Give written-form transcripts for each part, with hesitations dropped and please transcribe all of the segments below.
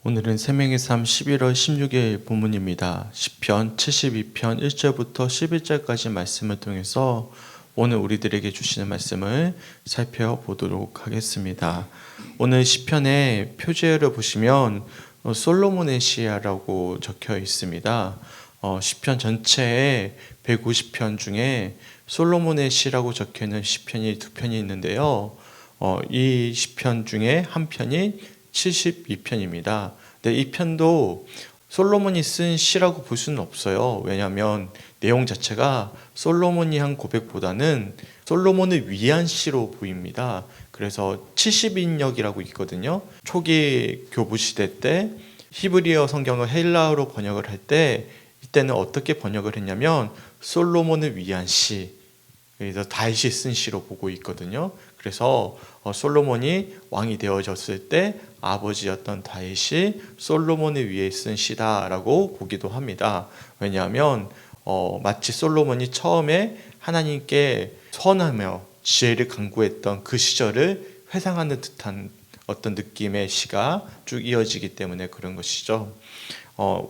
오늘은 생명의 삶 11월 16일 본문입니다. 시편 72편 1절부터 11절까지 말씀을 통해서 오늘 우리들에게 주시는 말씀을 살펴보도록 하겠습니다. 오늘 시편의 표제를 보시면 솔로몬의 시라고 적혀 있습니다. 시편 전체에 150편 중에 솔로몬의 시라고 적혀 있는 시편이 두 편이 있는데요. 이 시편 중에 한 편이 72편입니다. 근데 이 편도 솔로몬이 쓴 시라고 볼 수는 없어요. 왜냐하면 내용 자체가 솔로몬이 한 고백보다는 솔로몬을 위한 시로 보입니다. 그래서 70인역이라고 있거든요. 초기 교부 시대 때 히브리어 성경을 헬라어로 번역을 할 때 이때는 어떻게 번역을 했냐면 솔로몬을 위한 시, 그래서 다윗이 쓴 시로 보고 있거든요. 그래서 솔로몬이 왕이 되어졌을 때 아버지였던 다윗이 솔로몬을 위해 쓴 시다라고 보기도 합니다. 왜냐하면 마치 솔로몬이 처음에 하나님께 선하며 지혜를 간구했던 그 시절을 회상하는 듯한 어떤 느낌의 시가 쭉 이어지기 때문에 그런 것이죠.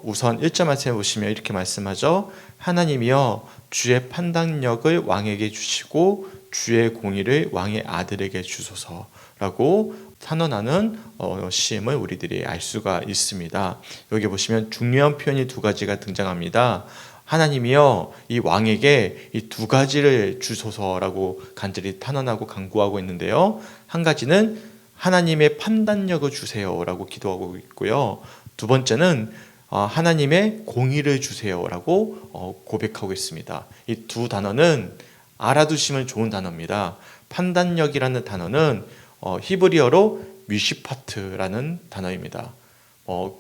우선 1절 말씀해 보시면 이렇게 말씀하죠. 하나님이여 주의 판단력을 왕에게 주시고 주의 공의를 왕의 아들에게 주소서라고 선언하는 시임을 우리들이 알 수가 있습니다. 여기 보시면 중요한 표현이 두 가지가 등장합니다. 하나님이여 이 왕에게 이 두 가지를 주소서라고 간절히 탄원하고 간구하고 있는데요. 한 가지는 하나님의 판단력을 주세요라고 기도하고 있고요. 두 번째는 하나님의 공의를 주세요라고 고백하고 있습니다. 이 두 단어는 알아두시면 좋은 단어입니다. 판단력이라는 단어는 히브리어로 미시파트라는 단어입니다.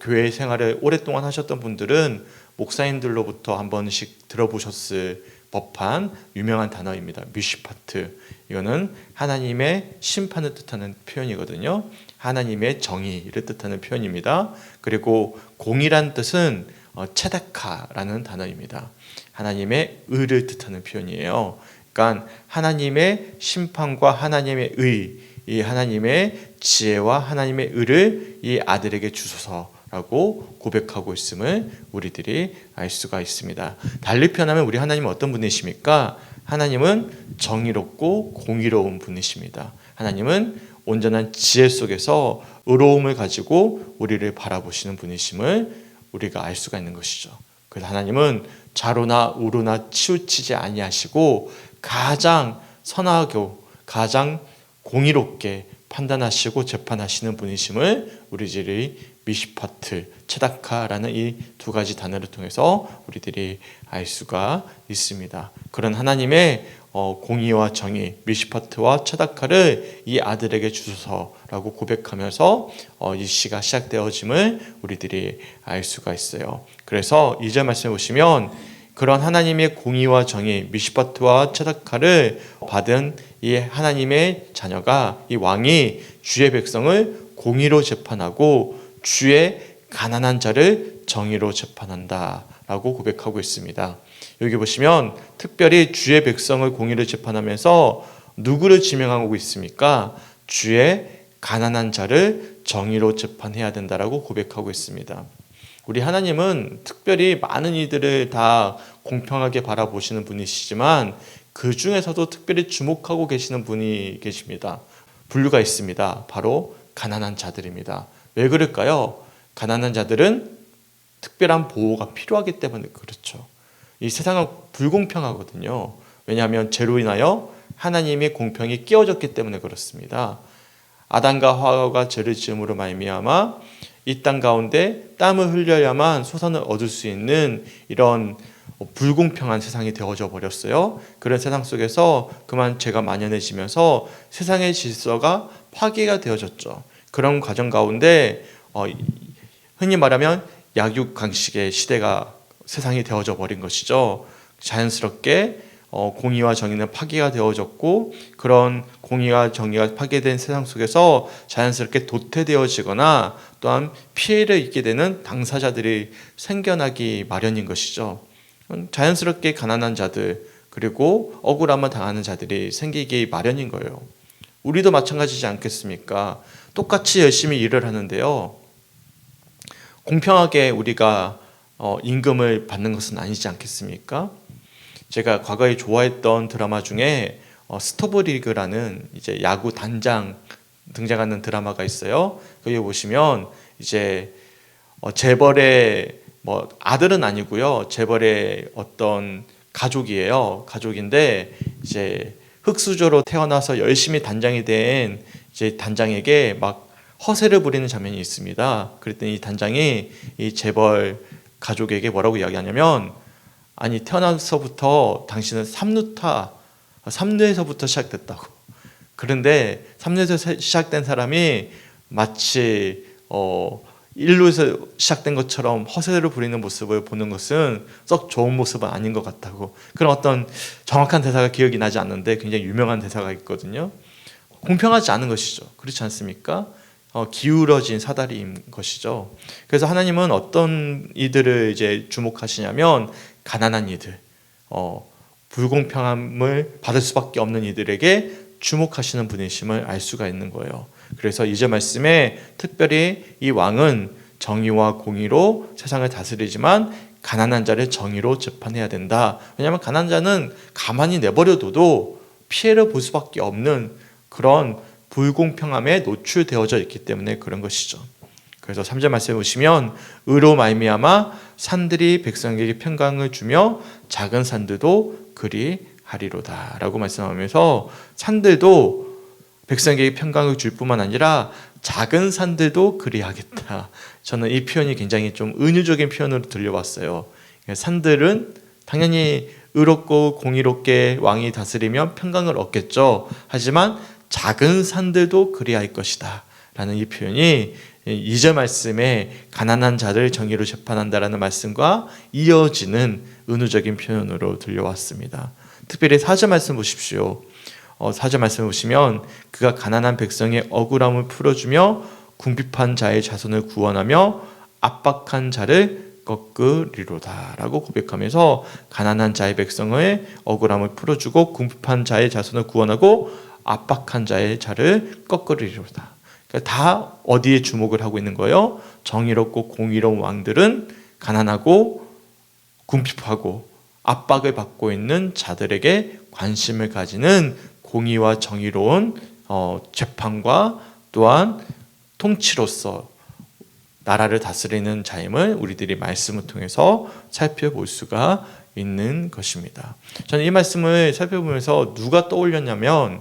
교회 생활을 오랫동안 하셨던 분들은 목사님들로부터 한 번씩 들어보셨을 법한 유명한 단어입니다. 미시파트. 이거는 하나님의 심판을 뜻하는 표현이거든요. 하나님의 정의를 뜻하는 표현입니다. 그리고 공의란 뜻은 체다카라는 단어입니다. 하나님의 의를 뜻하는 표현이에요. 그러니까 하나님의 심판과 하나님의 의, 이 하나님의 지혜와 하나님의 의를 이 아들에게 주소서라고 고백하고 있음을 우리들이 알 수가 있습니다. 달리 표현하면 우리 하나님은 어떤 분이십니까? 하나님은 정의롭고 공의로운 분이십니다. 하나님은 온전한 지혜 속에서 의로움을 가지고 우리를 바라보시는 분이심을 우리가 알 수가 있는 것이죠. 그래서 하나님은 좌로나 우로나 치우치지 아니하시고 가장 선하고 가장 공의롭게 판단하시고 재판하시는 분이심을 우리들이 미시파트, 체다카라는 이 두 가지 단어를 통해서 우리들이 알 수가 있습니다. 그런 하나님의 공의와 정의, 미시파트와 체다카를 이 아들에게 주소서라고 고백하면서 이 시가 시작되어짐을 우리들이 알 수가 있어요. 그래서 2절 말씀해 보시면 그런 하나님의 공의와 정의, 미시파트와 체다카를 받은 이 하나님의 자녀가, 이 왕이 주의 백성을 공의로 재판하고 주의 가난한 자를 정의로 재판한다 라고 고백하고 있습니다. 여기 보시면 특별히 주의 백성을 공의로 재판하면서 누구를 지명하고 있습니까? 주의 가난한 자를 정의로 재판해야 된다라고 고백하고 있습니다. 우리 하나님은 특별히 많은 이들을 다 공평하게 바라보시는 분이시지만 그 중에서도 특별히 주목하고 계시는 분이 계십니다. 분류가 있습니다. 바로 가난한 자들입니다. 왜 그럴까요? 가난한 자들은 특별한 보호가 필요하기 때문에 그렇죠. 이 세상은 불공평하거든요. 왜냐하면 죄로 인하여 하나님의 공평이 깨어졌기 때문에 그렇습니다. 아담과 하와가 죄를 지음으로 말미암아 이 땅 가운데 땀을 흘려야만 소선을 얻을 수 있는 이런 불공평한 세상이 되어져 버렸어요. 그런 세상 속에서 그만 죄가 만연해지면서 세상의 질서가 파괴가 되어졌죠. 그런 과정 가운데 흔히 말하면 약육강식의 시대가 세상이 되어져 버린 것이죠. 자연스럽게 공의와 정의는 파괴가 되어졌고 그런 공의와 정의가 파괴된 세상 속에서 자연스럽게 도태되어지거나 또한 피해를 입게 되는 당사자들이 생겨나기 마련인 것이죠. 자연스럽게 가난한 자들 그리고 억울함을 당하는 자들이 생기기 마련인 거예요. 우리도 마찬가지지 않겠습니까? 똑같이 열심히 일을 하는데요. 공평하게 우리가 임금을 받는 것은 아니지 않겠습니까? 제가 과거에 좋아했던 드라마 중에 스토브리그라는 이제 야구 단장 등장하는 드라마가 있어요. 거기 보시면 이제 재벌의 뭐 아들은 아니고요. 재벌의 어떤 가족이에요. 가족인데 이제 흙수저로 태어나서 열심히 단장이 된 이제 단장에게 막 허세를 부리는 장면이 있습니다. 그랬더니 이 단장이 이 재벌 가족에게 뭐라고 이야기하냐면, 아니 태어나서부터 당신은 3루에서부터 시작됐다고. 그런데 3루에서 시작된 사람이 마치 1루에서 시작된 것처럼 허세를 부리는 모습을 보는 것은 썩 좋은 모습은 아닌 것 같다고. 그런 어떤 정확한 대사가 기억이 나지 않는데 굉장히 유명한 대사가 있거든요. 공평하지 않은 것이죠. 그렇지 않습니까? 기울어진 사다리인 것이죠. 그래서 하나님은 어떤 이들을 이제 주목하시냐면 가난한 이들, 불공평함을 받을 수밖에 없는 이들에게 주목하시는 분이심을 알 수가 있는 거예요. 그래서 2절 말씀에 특별히 이 왕은 정의와 공의로 세상을 다스리지만 가난한 자를 정의로 재판해야 된다. 왜냐하면 가난한 자는 가만히 내버려둬도 피해를 볼 수밖에 없는 그런 불공평함에 노출되어져 있기 때문에 그런 것이죠. 그래서 3절 말씀에 보시면 의로 말미암아 산들이 백성에게 평강을 주며 작은 산들도 그리하리로다 라고 말씀하면서 산들도 백성에게 평강을 줄 뿐만 아니라 작은 산들도 그리하겠다. 저는 이 표현이 굉장히 좀 은유적인 표현으로 들려왔어요. 산들은 당연히 의롭고 공의롭게 왕이 다스리면 평강을 얻겠죠. 하지만 작은 산들도 그리할 것이다 라는 이 표현이 2절 말씀에 가난한 자를 정의로 재판한다라는 말씀과 이어지는 은유적인 표현으로 들려왔습니다. 특별히 4절 말씀 보십시오. 4절 말씀 보시면 그가 가난한 백성의 억울함을 풀어주며 궁핍한 자의 자손을 구원하며 압박한 자를 꺾으리로다 라고 고백하면서 가난한 자의 백성의 억울함을 풀어주고 궁핍한 자의 자손을 구원하고 압박한 자의 자를 꺾으리로다. 그러니까 다 어디에 주목을 하고 있는 거예요? 정의롭고 공의로운 왕들은 가난하고 궁핍하고 압박을 받고 있는 자들에게 관심을 가지는 공의와 정의로운 재판과 또한 통치로서 나라를 다스리는 자임을 우리들이 말씀을 통해서 살펴볼 수가 있는 것입니다. 저는 이 말씀을 살펴보면서 누가 떠올렸냐면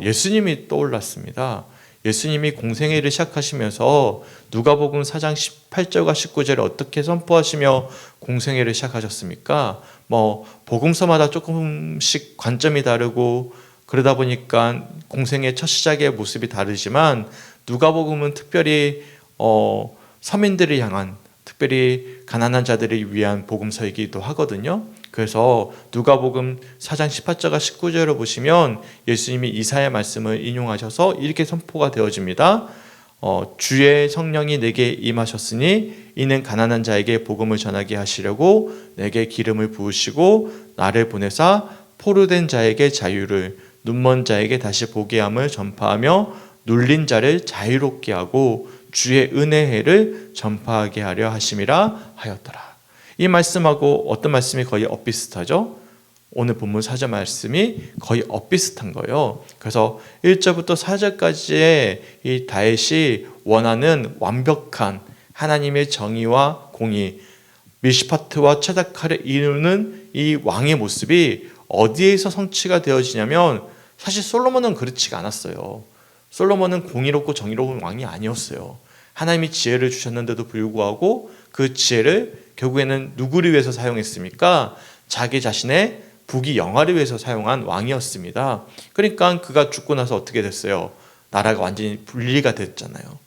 예수님이 떠올랐습니다. 예수님이 공생애를 시작하시면서 누가복음 4장 18절과 19절에 어떻게 선포하시며 공생애를 시작하셨습니까? 복음서마다 조금씩 관점이 다르고 그러다 보니까 공생애 첫 시작의 모습이 다르지만 누가복음은 특별히 서민들을 향한, 특별히 가난한 자들을 위한 복음서이기도 하거든요. 그래서 누가복음 4장 18절과 19절을 보시면 예수님이 이사야 말씀을 인용하셔서 이렇게 선포가 되어집니다. 주의 성령이 내게 임하셨으니 이는 가난한 자에게 복음을 전하게 하시려고 내게 기름을 부으시고 나를 보내사 포로된 자에게 자유를, 눈먼 자에게 다시 보게 함을 전파하며 눌린 자를 자유롭게 하고 주의 은혜의 해를 전파하게 하려 하심이라 하였더라. 이 말씀하고 어떤 말씀이 거의 엇비슷하죠? 오늘 본문 4절 말씀이 거의 엇비슷한 거예요. 그래서 1절부터 4절까지의 이 다윗이 원하는 완벽한 하나님의 정의와 공의, 미시파트와 체다카를 이루는 이 왕의 모습이 어디에서 성취가 되어지냐면 사실 솔로몬은 그렇지가 않았어요. 솔로몬은 공의롭고 정의로운 왕이 아니었어요. 하나님이 지혜를 주셨는데도 불구하고 그 지혜를 결국에는 누구를 위해서 사용했습니까? 자기 자신의 부귀 영화를 위해서 사용한 왕이었습니다. 그러니까 그가 죽고 나서 어떻게 됐어요? 나라가 완전히 분리가 됐잖아요.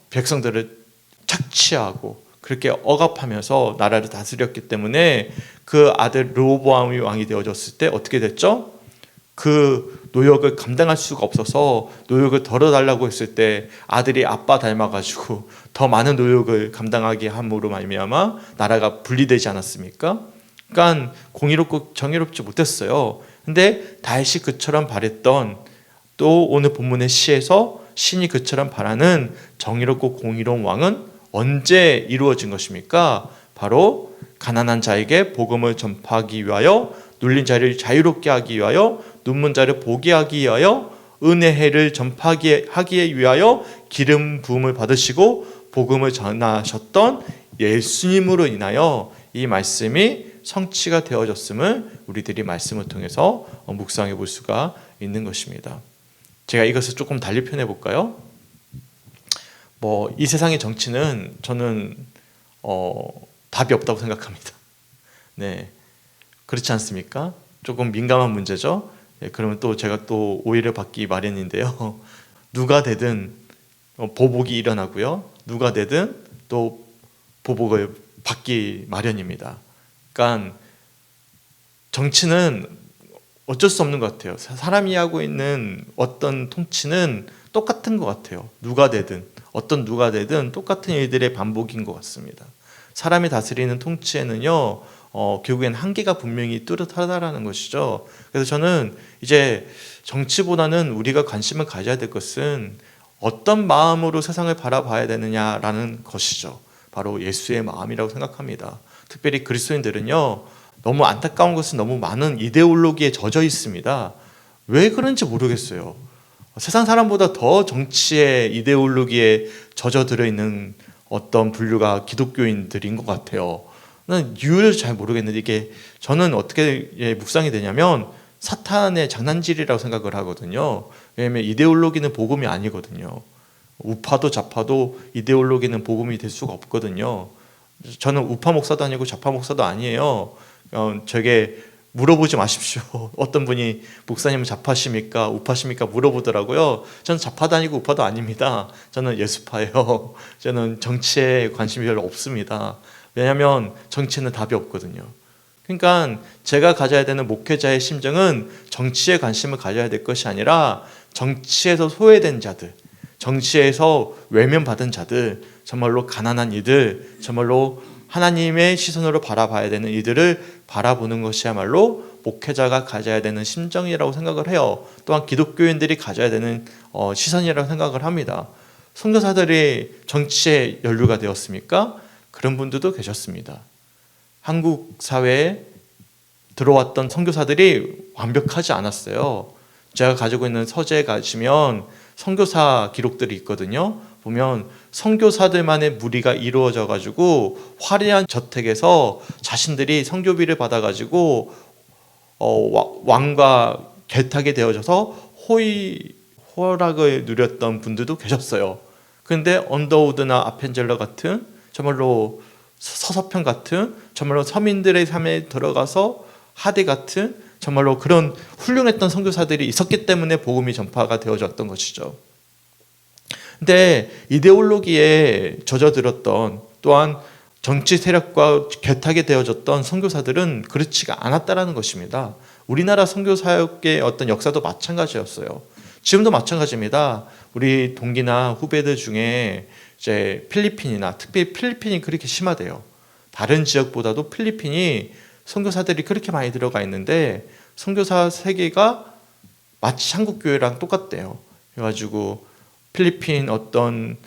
백성들을 착취하고 그렇게 억압하면서 나라를 다스렸기 때문에 그 아들 르호보암이 왕이 되어졌을 때 어떻게 됐죠? 그 노역을 감당할 수가 없어서 노역을 덜어달라고 했을 때 아들이 아빠 닮아가지고 더 많은 노역을 감당하게 함으로 말미암아 나라가 분리되지 않았습니까? 그러니까 공의롭고 정의롭지 못했어요. 근데 다윗이 그처럼 바랬던, 또 오늘 본문의 시에서 신이 그처럼 바라는 정의롭고 공의로운 왕은 언제 이루어진 것입니까? 바로 가난한 자에게 복음을 전파하기 위하여, 눌린 자를 자유롭게 하기 위하여, 눈먼 자를 보게 하기 위하여, 은혜의 해를 전파하기 위하여 기름 부음을 받으시고 복음을 전하셨던 예수님으로 인하여 이 말씀이 성취가 되어졌음을 우리들이 말씀을 통해서 묵상해 볼 수가 있는 것입니다. 제가 이것을 조금 달리 표현해 볼까요? 이 세상의 정치는 저는 답이 없다고 생각합니다. 네, 그렇지 않습니까? 조금 민감한 문제죠. 네, 그러면 또 제가 또 오해를 받기 마련인데요. 누가 되든 보복이 일어나고요. 누가 되든 또 보복을 받기 마련입니다. 그러니까 정치는 어쩔 수 없는 것 같아요. 사람이 하고 있는 어떤 통치는 똑같은 것 같아요. 누가 되든 누가 되든 똑같은 일들의 반복인 것 같습니다. 사람이 다스리는 통치에는요, 결국엔 한계가 분명히 뚜렷하다라는 것이죠. 그래서 저는 이제 정치보다는 우리가 관심을 가져야 될 것은 어떤 마음으로 세상을 바라봐야 되느냐라는 것이죠. 바로 예수의 마음이라고 생각합니다. 특별히 그리스도인들은요, 너무 안타까운 것은 너무 많은 이데올로기에 젖어 있습니다. 왜 그런지 모르겠어요. 세상 사람보다 더 정치의 이데올로기에 젖어들어 있는 어떤 분류가 기독교인들인 것 같아요. 난 이유를 잘 모르겠는데 이게 저는 어떻게 묵상이 되냐면 사탄의 장난질이라고 생각을 하거든요. 왜냐하면 이데올로기는 복음이 아니거든요. 우파도 좌파도 이데올로기는 복음이 될 수가 없거든요. 저는 우파 목사도 아니고 좌파 목사도 아니에요. 저에게 물어보지 마십시오. 어떤 분이 목사님은 좌파십니까? 우파십니까? 물어보더라고요. 저는 좌파도 아니고 우파도 아닙니다. 저는 예수파예요. 저는 정치에 관심이 별로 없습니다. 왜냐하면 정치는 답이 없거든요. 그러니까 제가 가져야 되는 목회자의 심정은 정치에 관심을 가져야 될 것이 아니라 정치에서 소외된 자들, 정치에서 외면받은 자들, 정말로 가난한 이들, 정말로 하나님의 시선으로 바라봐야 되는 이들을 바라보는 것이야말로 목회자가 가져야 되는 심정이라고 생각을 해요. 또한 기독교인들이 가져야 되는 시선이라고 생각을 합니다. 선교사들이 정치에 연루가 되었습니까? 그런 분들도 계셨습니다. 한국 사회에 들어왔던 선교사들이 완벽하지 않았어요. 제가 가지고 있는 서재에 가시면 선교사 기록들이 있거든요. 보면 선교사들만의 무리가 이루어져 가지고 화려한 저택에서 자신들이 선교비를 받아 가지고 왕과 결탁이 되어져서 호락을 누렸던 분들도 계셨어요. 그런데 언더우드나 아펜젤러 같은 정말로 서서편 같은 정말로 서민들의 삶에 들어가서 하대 같은 정말로 그런 훌륭했던 선교사들이 있었기 때문에 복음이 전파가 되어졌던 것이죠. 근데 이데올로기에 젖어들었던 또한 정치 세력과 결탁이 되어졌던 선교사들은 그렇지가 않았다라는 것입니다. 우리나라 선교사역의 어떤 역사도 마찬가지였어요. 지금도 마찬가지입니다. 우리 동기나 후배들 중에 이제 필리핀이나 특히 필리핀이 그렇게 심하대요. 다른 지역보다도 필리핀이 선교사들이 그렇게 많이 들어가 있는데 선교사 세계가 마치 한국 교회랑 똑같대요. 그래가지고 필리핀 어떤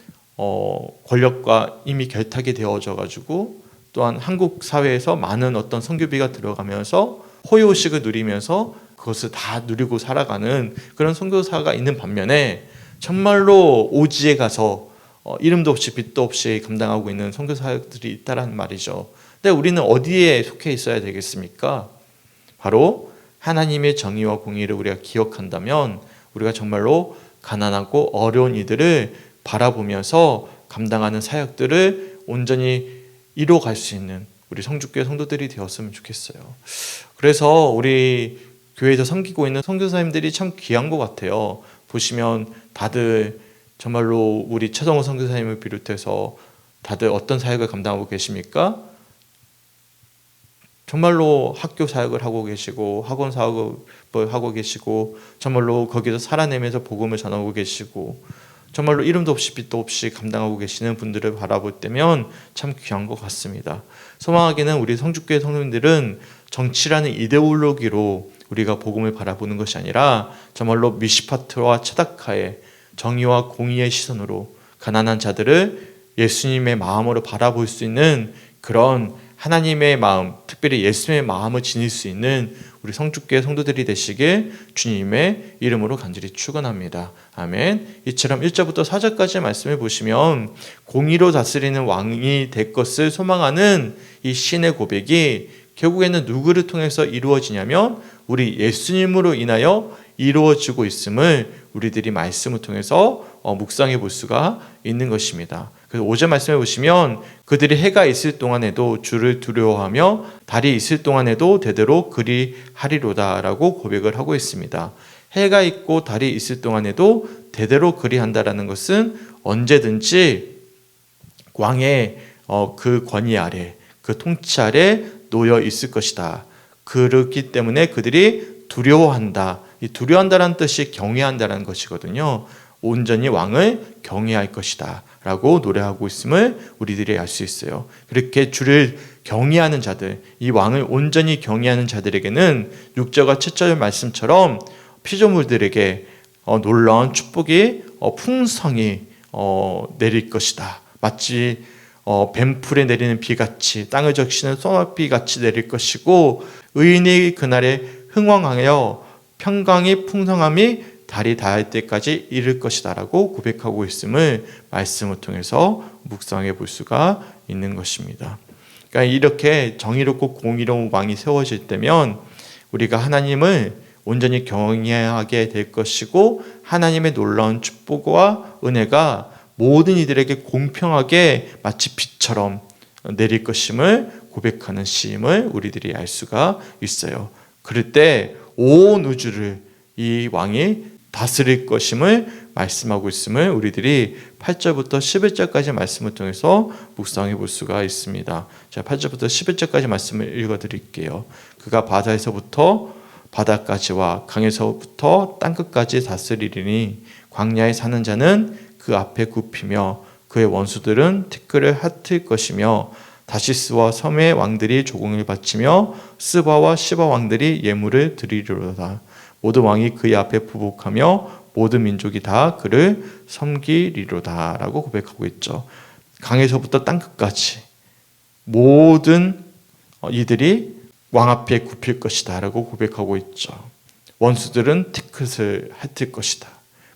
권력과 이미 결탁이 되어져 가지고 또한 한국 사회에서 많은 어떤 선교비가 들어가면서 호의호식을 누리면서 그것을 다 누리고 살아가는 그런 선교사가 있는 반면에 정말로 오지에 가서 이름도 없이 빛도 없이 감당하고 있는 선교사들이 있다라는 말이죠. 근데 우리는 어디에 속해 있어야 되겠습니까? 바로 하나님의 정의와 공의를 우리가 기억한다면 우리가 정말로 가난하고 어려운 이들을 바라보면서 감당하는 사역들을 온전히 이뤄갈 수 있는 우리 성주교회 성도들이 되었으면 좋겠어요. 그래서 우리 교회에서 섬기고 있는 선교사님들이 참 귀한 것 같아요. 보시면 다들 정말로 우리 최성호 선교사님을 비롯해서 다들 어떤 사역을 감당하고 계십니까? 정말로 학교 사역을 하고 계시고 학원 사역을 하고 계시고 정말로 거기서 살아내면서 복음을 전하고 계시고 정말로 이름도 없이 빛도 없이 감당하고 계시는 분들을 바라볼 때면 참 귀한 것 같습니다. 소망하기는 우리 성주교회 성도님들은 정치라는 이데올로기로 우리가 복음을 바라보는 것이 아니라 정말로 미시파트와 체다카의 정의와 공의의 시선으로 가난한 자들을 예수님의 마음으로 바라볼 수 있는 그런 하나님의 마음, 특별히 예수님의 마음을 지닐 수 있는 우리 성주교회 성도들이 되시길 주님의 이름으로 간절히 축원합니다. 아멘. 이처럼 1절부터 4절까지 말씀을 보시면 공의로 다스리는 왕이 될 것을 소망하는 이 신의 고백이 결국에는 누구를 통해서 이루어지냐면 우리 예수님으로 인하여 이루어지고 있음을 우리들이 말씀을 통해서 묵상해 볼 수가 있는 것입니다. 그래서 5절 말씀해 보시면 그들이 해가 있을 동안에도 주를 두려워하며 달이 있을 동안에도 대대로 그리하리로다 라고 고백을 하고 있습니다. 해가 있고 달이 있을 동안에도 대대로 그리한다라는 것은 언제든지 왕의 그 권위 아래, 그 통치 아래 놓여 있을 것이다. 그렇기 때문에 그들이 두려워한다. 이 두려워한다는 뜻이 경외한다는 것이거든요. 온전히 왕을 경외할 것이다 라고 노래하고 있음을 우리들이 알 수 있어요. 그렇게 주를 경외하는 자들, 이 왕을 온전히 경외하는 자들에게는 6절과 7절 말씀처럼 피조물들에게 놀라운 축복이 풍성히 내릴 것이다. 마치 뱀풀에 내리는 비같이 땅을 적시는 소나비같이 내릴 것이고 의인이 그날에 흥왕하여 평강이 풍성함이 달이 닿을 때까지 이를 것이다 라고 고백하고 있음을 말씀을 통해서 묵상해 볼 수가 있는 것입니다. 그러니까 이렇게 정의롭고 공의로운 왕이 세워질 때면 우리가 하나님을 온전히 경외하게 될 것이고 하나님의 놀라운 축복과 은혜가 모든 이들에게 공평하게 마치 빛처럼 내릴 것임을 고백하는 시임을 우리들이 알 수가 있어요. 그럴 때 온 우주를 이 왕이 다스릴 것임을 말씀하고 있음을 우리들이 8절부터 11절까지 말씀을 통해서 묵상해 볼 수가 있습니다. 자, 8절부터 11절까지 말씀을 읽어드릴게요. 그가 바다에서부터 바다까지와 강에서부터 땅끝까지 다스리리니 광야에 사는 자는 그 앞에 굽히며 그의 원수들은 티끌을 핥을 것이며 다시스와 섬의 왕들이 조공을 바치며 스바와 시바 왕들이 예물을 드리리로다. 모든 왕이 그의 앞에 부복하며 모든 민족이 다 그를 섬기리로다 라고 고백하고 있죠. 강에서부터 땅끝까지 모든 이들이 왕 앞에 굽힐 것이다 라고 고백하고 있죠. 원수들은 티끌을 핥을 것이다.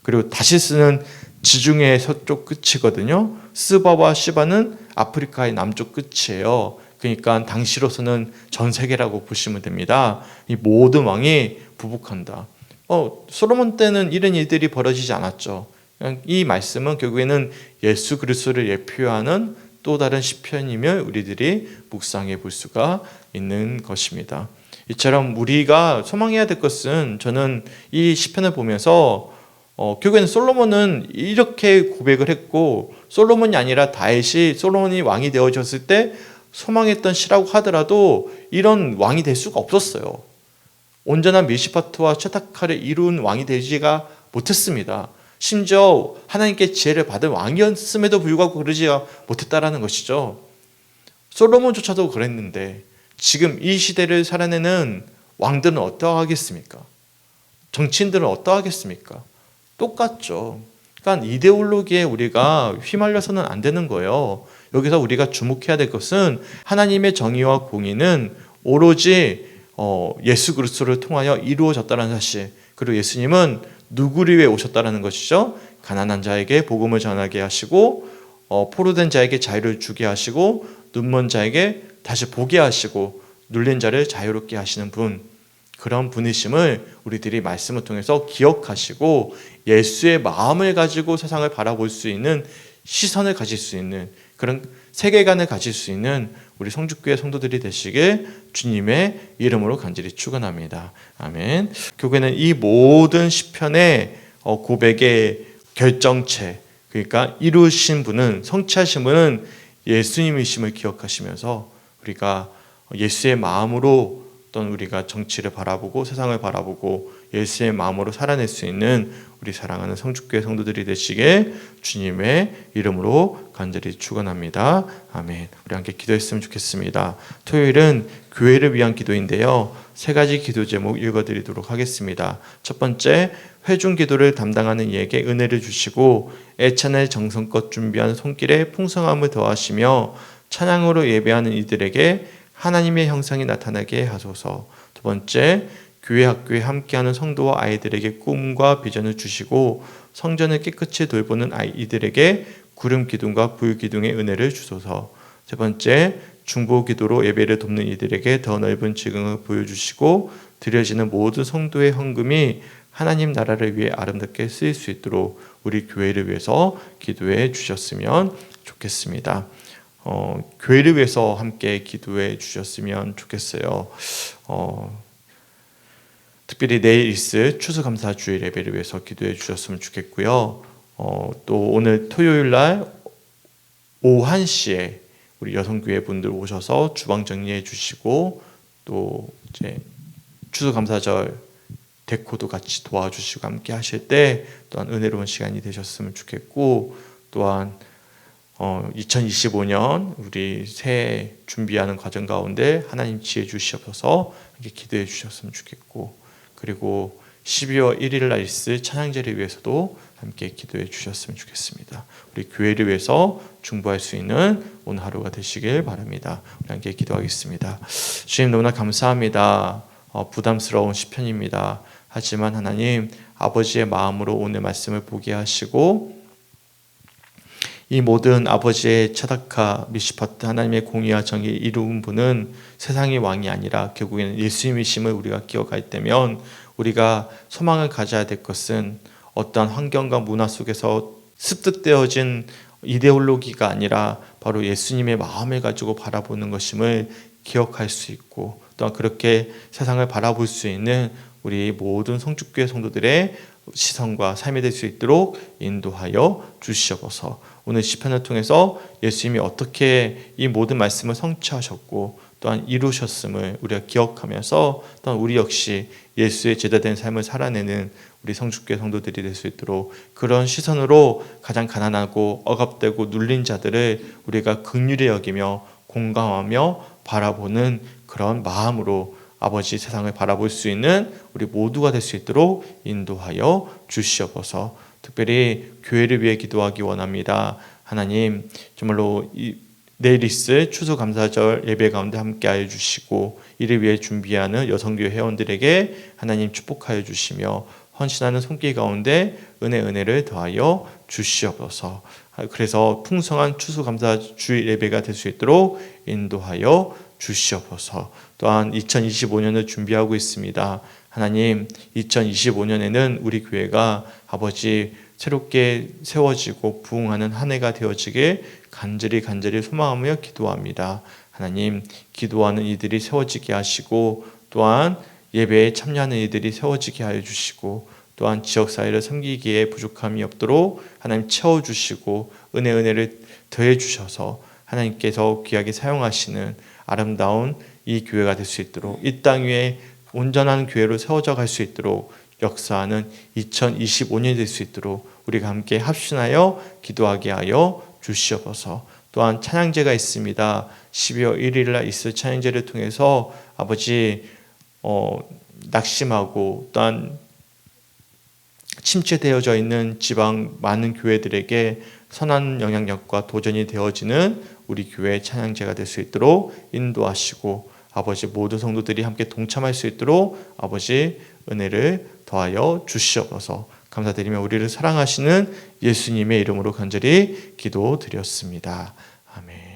그리고 다시스는 지중해 서쪽 끝이거든요. 스바와 시바는 아프리카의 남쪽 끝이에요. 그러니까 당시로서는 전 세계라고 보시면 됩니다. 이 모든 왕이 부복한다. 솔로몬 때는 이런 일들이 벌어지지 않았죠. 이 말씀은 결국에는 예수 그리스도를 예표하는 또 다른 시편임을 우리들이 묵상해 볼 수가 있는 것입니다. 이처럼 우리가 소망해야 될 것은 저는 이 시편을 보면서 결국에는 솔로몬은 이렇게 고백을 했고 솔로몬이 아니라 다윗이 솔로몬이 왕이 되어졌을 때 소망했던 시라고 하더라도 이런 왕이 될 수가 없었어요. 온전한 미시파트와 채타카를 이룬 왕이 되지가 못했습니다. 심지어 하나님께 지혜를 받은 왕이었음에도 불구하고 그러지 못했다라는 것이죠. 솔로몬조차도 그랬는데 지금 이 시대를 살아내는 왕들은 어떠하겠습니까? 정치인들은 어떠하겠습니까? 똑같죠. 그러니까 이데올로기에 우리가 휘말려서는 안 되는 거예요. 여기서 우리가 주목해야 될 것은 하나님의 정의와 공의는 오로지 예수 그리스도를 통하여 이루어졌다는 사실, 그리고 예수님은 누구를 위해 오셨다는 것이죠. 가난한 자에게 복음을 전하게 하시고 포로된 자에게 자유를 주게 하시고 눈먼 자에게 다시 보게 하시고 눌린 자를 자유롭게 하시는 분, 그런 분이심을 우리들이 말씀을 통해서 기억하시고 예수의 마음을 가지고 세상을 바라볼 수 있는 시선을 가질 수 있는 그런 세계관을 가질 수 있는 우리 성주교회 성도들이 되시길 주님의 이름으로 간절히 축원합니다. 아멘. 교회는 이 모든 시편의 고백의 결정체, 그러니까 이루신 분은, 성취하신 분은 예수님이심을 기억하시면서 우리가 예수의 마음으로 어떤 우리가 정치를 바라보고 세상을 바라보고 예수의 마음으로 살아낼 수 있는 우리 사랑하는 성주교회 성도들이 되시게 주님의 이름으로 간절히 축원합니다. 아멘. 우리 함께 기도했으면 좋겠습니다. 토요일은 교회를 위한 기도인데요. 3가지 기도 제목 읽어드리도록 하겠습니다. 첫 번째, 회중 기도를 담당하는 이에게 은혜를 주시고 애찬을 정성껏 준비한 손길에 풍성함을 더하시며 찬양으로 예배하는 이들에게 하나님의 형상이 나타나게 하소서. 두 번째, 교회 학교에 함께하는 성도와 아이들에게 꿈과 비전을 주시고 성전을 깨끗이 돌보는 아이들에게 구름 기둥과 불 기둥의 은혜를 주소서. 세 번째, 중보 기도로 예배를 돕는 이들에게 더 넓은 지경을 보여주시고 드려지는 모든 성도의 헌금이 하나님 나라를 위해 아름답게 쓰일 수 있도록 우리 교회를 위해서 기도해 주셨으면 좋겠습니다. 교회를 위해서 함께 기도해 주셨으면 좋겠어요. 특별히 내일 있을 추수감사 주일 예배를 위해서 기도해 주셨으면 좋겠고요. 또 오늘 토요일 날 오후 1시에 우리 여성교회 분들 오셔서 주방 정리해 주시고 또 이제 추수감사절 데코도 같이 도와주시고 함께 하실 때 또한 은혜로운 시간이 되셨으면 좋겠고, 또한 2025년 우리 새해 준비하는 과정 가운데 하나님 지혜 주시옵소서 이렇게 기도해 주셨으면 좋겠고, 그리고 12월 1일 날 있을 찬양제를 위해서도 함께 기도해 주셨으면 좋겠습니다. 우리 교회를 위해서 중보할 수 있는 오늘 하루가 되시길 바랍니다. 우리 함께 기도하겠습니다. 주님, 너무나 감사합니다. 부담스러운 시편입니다. 하지만 하나님, 아버지의 마음으로 오늘 말씀을 보게 하시고 이 모든 아버지의 차다카 미시파트 하나님의 공의와 정의를 이루은 분은 세상의 왕이 아니라 결국에는 예수님이심을 우리가 기억할 때면 우리가 소망을 가져야 될 것은 어떠한 환경과 문화 속에서 습득되어진 이데올로기가 아니라 바로 예수님의 마음을 가지고 바라보는 것임을 기억할 수 있고, 또한 그렇게 세상을 바라볼 수 있는 우리 모든 성주교회 성도들의 시선과 삶이 될 수 있도록 인도하여 주시옵소서. 오늘 시편을 통해서 예수님이 어떻게 이 모든 말씀을 성취하셨고 또한 이루셨음을 우리가 기억하면서 또한 우리 역시 예수의 제자된 삶을 살아내는 우리 성주교회 성도들이 될 수 있도록 그런 시선으로 가장 가난하고 억압되고 눌린 자들을 우리가 긍휼히 여기며 공감하며 바라보는 그런 마음으로 아버지 세상을 바라볼 수 있는 우리 모두가 될 수 있도록 인도하여 주시옵소서. 특별히 교회를 위해 기도하기 원합니다. 하나님, 정말로 내일 있을 추수감사절 예배 가운데 함께하여 주시고 이를 위해 준비하는 여성교회 회원들에게 하나님 축복하여 주시며 헌신하는 손길 가운데 은혜를 더하여 주시옵소서. 그래서 풍성한 추수감사 주일 예배가 될 수 있도록 인도하여 주시옵소서. 또한 2025년을 준비하고 있습니다. 하나님, 2025년에는 우리 교회가 아버지 새롭게 세워지고 부흥하는 한 해가 되어지길 간절히 소망하며 기도합니다. 하나님, 기도하는 이들이 세워지게 하시고 또한 예배에 참여하는 이들이 세워지게 하여 주시고 또한 지역사회를 섬기기에 부족함이 없도록 하나님 채워주시고 은혜를 더해 주셔서 하나님께서 귀하게 사용하시는 아름다운 이 교회가 될 수 있도록 이 땅 위에 온전한 교회로 세워져 갈 수 있도록 역사하는 2025년이 될 수 있도록 우리가 함께 합심하여 기도하게 하여 주시옵소서. 또한 찬양제가 있습니다. 12월 1일 날 있을 찬양제를 통해서 아버지 낙심하고 또한 침체되어져 있는 지방 많은 교회들에게 선한 영향력과 도전이 되어지는 우리 교회의 찬양제가 될 수 있도록 인도하시고 아버지 모든 성도들이 함께 동참할 수 있도록 아버지 은혜를 더하여 주시옵소서. 감사드리며 우리를 사랑하시는 예수님의 이름으로 간절히 기도드렸습니다. 아멘.